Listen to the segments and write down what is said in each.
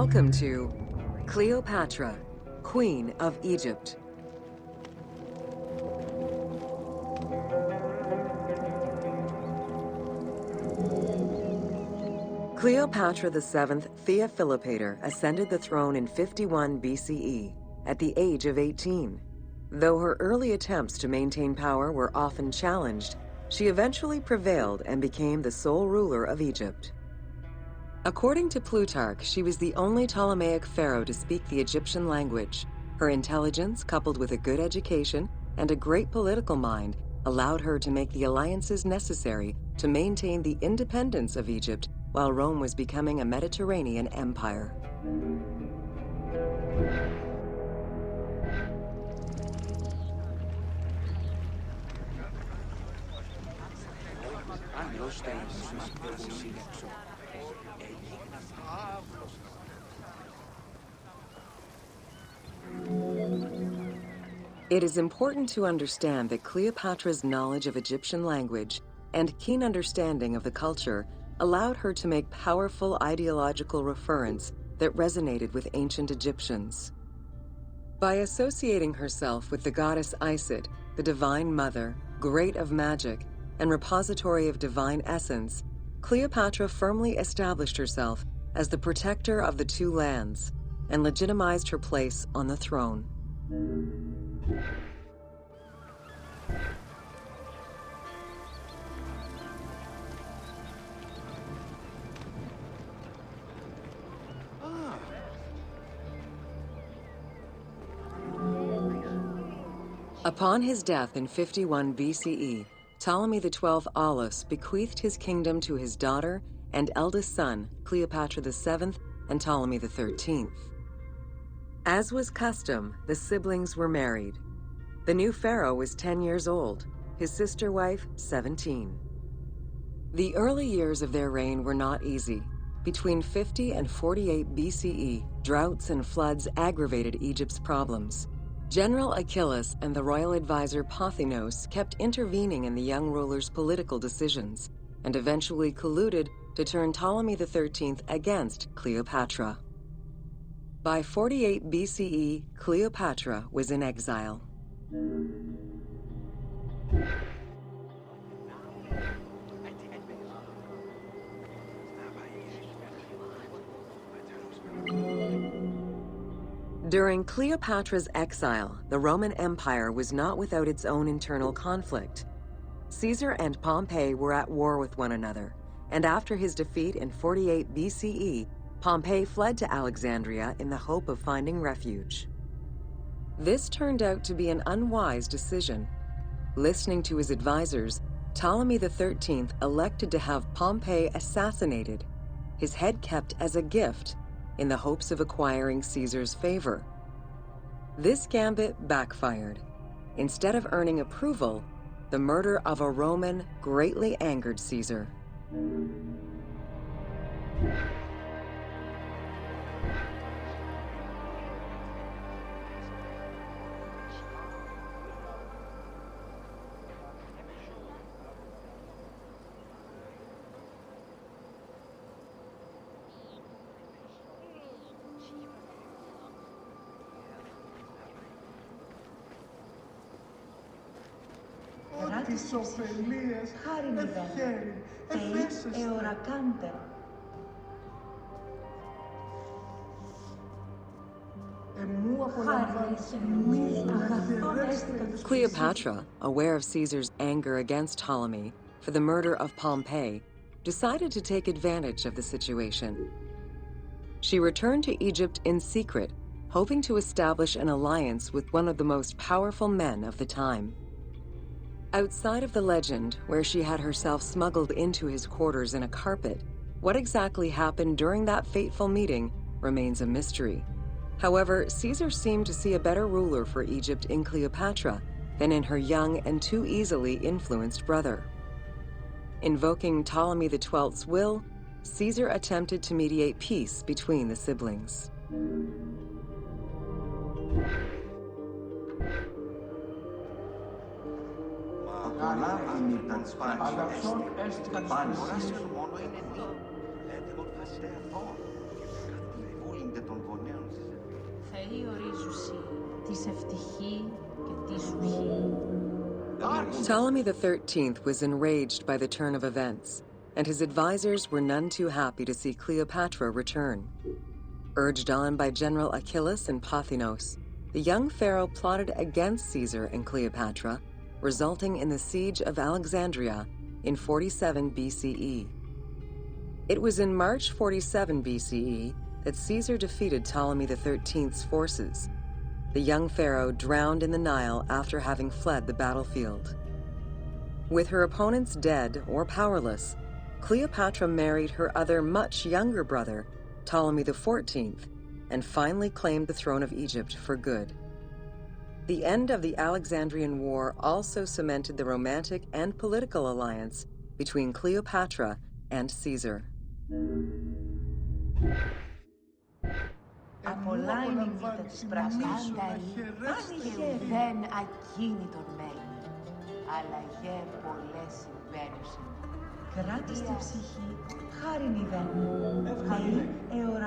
Welcome to Cleopatra, Queen of Egypt. Cleopatra VII Theophilopator ascended the throne in 51 BCE at the age of 18. Though her early attempts to maintain power were often challenged, she eventually prevailed and became the sole ruler of Egypt. According to Plutarch, she was the only Ptolemaic pharaoh to speak the Egyptian language. Her intelligence, coupled with a good education and a great political mind, allowed her to make the alliances necessary to maintain the independence of Egypt while Rome was becoming a Mediterranean empire. It is important to understand that Cleopatra's knowledge of Egyptian language and keen understanding of the culture allowed her to make powerful ideological reference that resonated with ancient Egyptians. By associating herself with the goddess Isis, the divine mother, great of magic, and repository of divine essence, Cleopatra firmly established herself as the protector of the two lands and legitimized her place on the throne. Upon his death in 51 BCE, Ptolemy XII Aulus bequeathed his kingdom to his daughter and eldest son, Cleopatra VII and Ptolemy XIII. As was custom, the siblings were married. The new pharaoh was 10 years old, his sister wife 17. The early years of their reign were not easy. Between 50 and 48 BCE, droughts and floods aggravated Egypt's problems. General Achilles and the royal advisor Pothinos kept intervening in the young ruler's political decisions and eventually colluded to turn Ptolemy XIII against Cleopatra. By 48 BCE, Cleopatra was in exile. During Cleopatra's exile, the Roman Empire was not without its own internal conflict. Caesar and Pompey were at war with one another, and after his defeat in 48 BCE, Pompey fled to Alexandria in the hope of finding refuge. This turned out to be an unwise decision. Listening to his advisors, Ptolemy XIII elected to have Pompey assassinated, his head kept as a gift, in the hopes of acquiring Caesar's favor. This gambit backfired. Instead of earning approval, the murder of a Roman greatly angered Caesar. Τις ωφελίες ευχαίρει, εφέσεσθε. Cleopatra, aware of Caesar's anger against Ptolemy for the murder of Pompey, decided to take advantage of the situation. She returned to Egypt in secret, hoping to establish an alliance with one of the most powerful men of the time. Outside of the legend, where she had herself smuggled into his quarters in a carpet, what exactly happened during that fateful meeting remains a mystery. However, Caesar seemed to see a better ruler for Egypt in Cleopatra than in her young and too easily influenced brother. Invoking Ptolemy XII's will, Caesar attempted to mediate peace between the siblings. Ptolemy XIII was enraged by the turn of events, and his advisors were none too happy to see Cleopatra return. Urged on by General Achillas and Pothinos, the young pharaoh plotted against Caesar and Cleopatra, resulting in the siege of Alexandria in 47 BCE. It was in March 47 BCE that Caesar defeated Ptolemy XIII's forces. The young pharaoh drowned in the Nile after having fled the battlefield. With her opponents dead or powerless, Cleopatra married her other much younger brother, Ptolemy XIV, and finally claimed the throne of Egypt for good. The end of the Alexandrian War also cemented the romantic and political alliance between Cleopatra and Caesar. Πολλά είναι η μύτα της πράσινης. Άνοιχε δεν ακίνητον μένει, αλλά γε πολλές συμβαίνουσιν. Κράτησε ψυχή, χάριν ιδέν.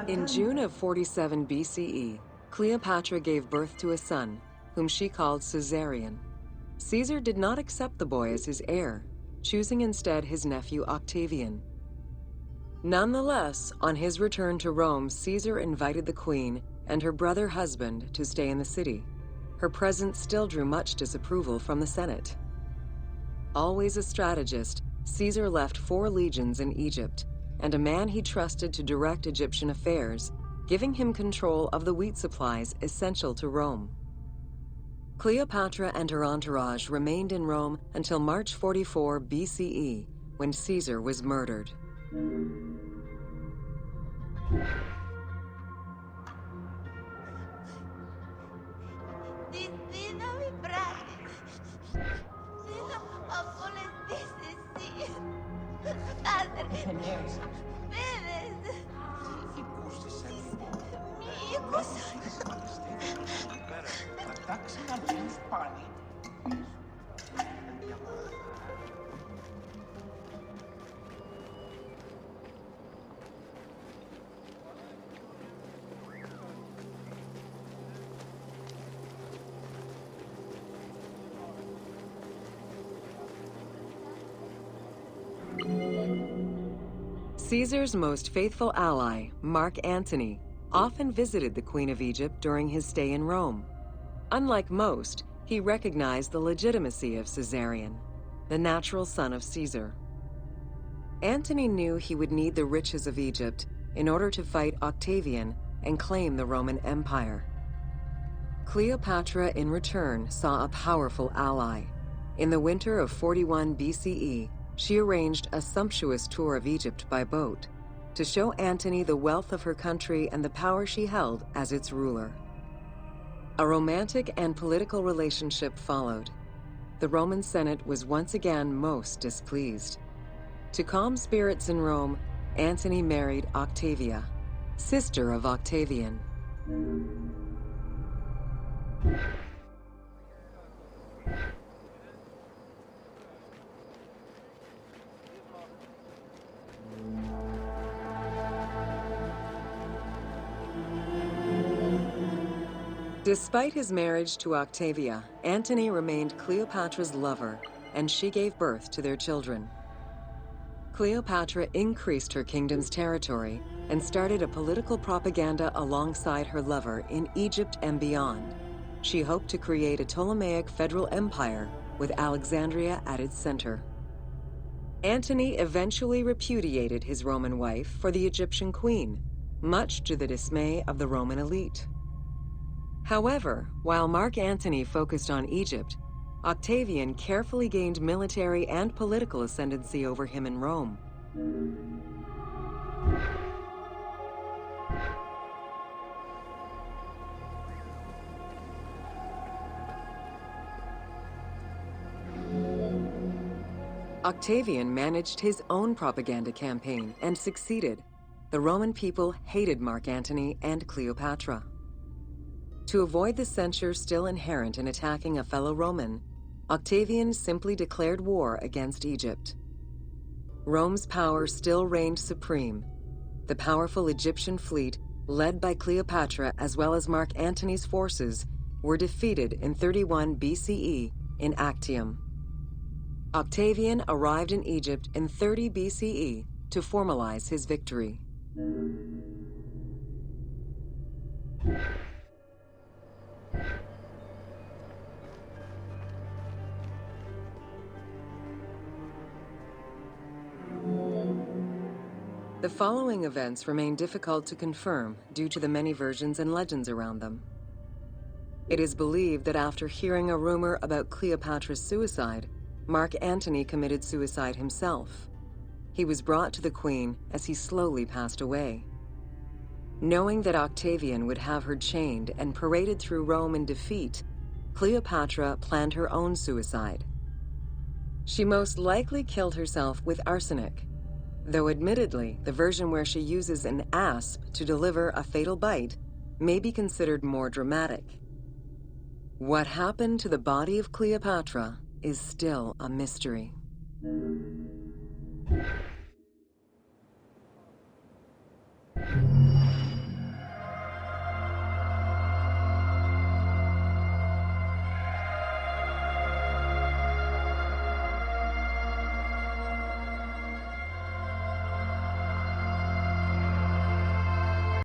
In June of 47 BCE, Cleopatra gave birth to a son, whom she called Caesarion. Caesar did not accept the boy as his heir, choosing instead his nephew Octavian. Nonetheless, on his return to Rome, Caesar invited the queen and her brother husband to stay in the city. Her presence still drew much disapproval from the Senate. Always a strategist, Caesar left 4 legions in Egypt and a man he trusted to direct Egyptian affairs, giving him control of the wheat supplies essential to Rome. Cleopatra and her entourage remained in Rome until March 44 BCE, when Caesar was murdered. Caesar's most faithful ally, Mark Antony, often visited the Queen of Egypt during his stay in Rome. Unlike most, he recognized the legitimacy of Caesarion, the natural son of Caesar. Antony knew he would need the riches of Egypt in order to fight Octavian and claim the Roman Empire. Cleopatra, in return, saw a powerful ally. In the winter of 41 BCE, she arranged a sumptuous tour of Egypt by boat to show Antony the wealth of her country and the power she held as its ruler. A romantic and political relationship followed. The Roman Senate was once again most displeased. To calm spirits in Rome, Antony married Octavia, sister of Octavian. Despite his marriage to Octavia, Antony remained Cleopatra's lover, and she gave birth to their children. Cleopatra increased her kingdom's territory and started a political propaganda alongside her lover in Egypt and beyond. She hoped to create a Ptolemaic federal empire with Alexandria at its center. Antony eventually repudiated his Roman wife for the Egyptian queen, much to the dismay of the Roman elite. However, while Mark Antony focused on Egypt, Octavian carefully gained military and political ascendancy over him in Rome. Octavian managed his own propaganda campaign and succeeded. The Roman people hated Mark Antony and Cleopatra. To avoid the censure still inherent in attacking a fellow Roman, Octavian simply declared war against Egypt. Rome's power still reigned supreme. The powerful Egyptian fleet, led by Cleopatra as well as Mark Antony's forces, were defeated in 31 BCE in Actium. Octavian arrived in Egypt in 30 BCE to formalize his victory. The following events remain difficult to confirm due to the many versions and legends around them. It is believed that after hearing a rumor about Cleopatra's suicide, Mark Antony committed suicide himself. He was brought to the queen as he slowly passed away. Knowing that Octavian would have her chained and paraded through Rome in defeat, Cleopatra planned her own suicide. She most likely killed herself with arsenic, though admittedly, the version where she uses an asp to deliver a fatal bite may be considered more dramatic. What happened to the body of Cleopatra is still a mystery.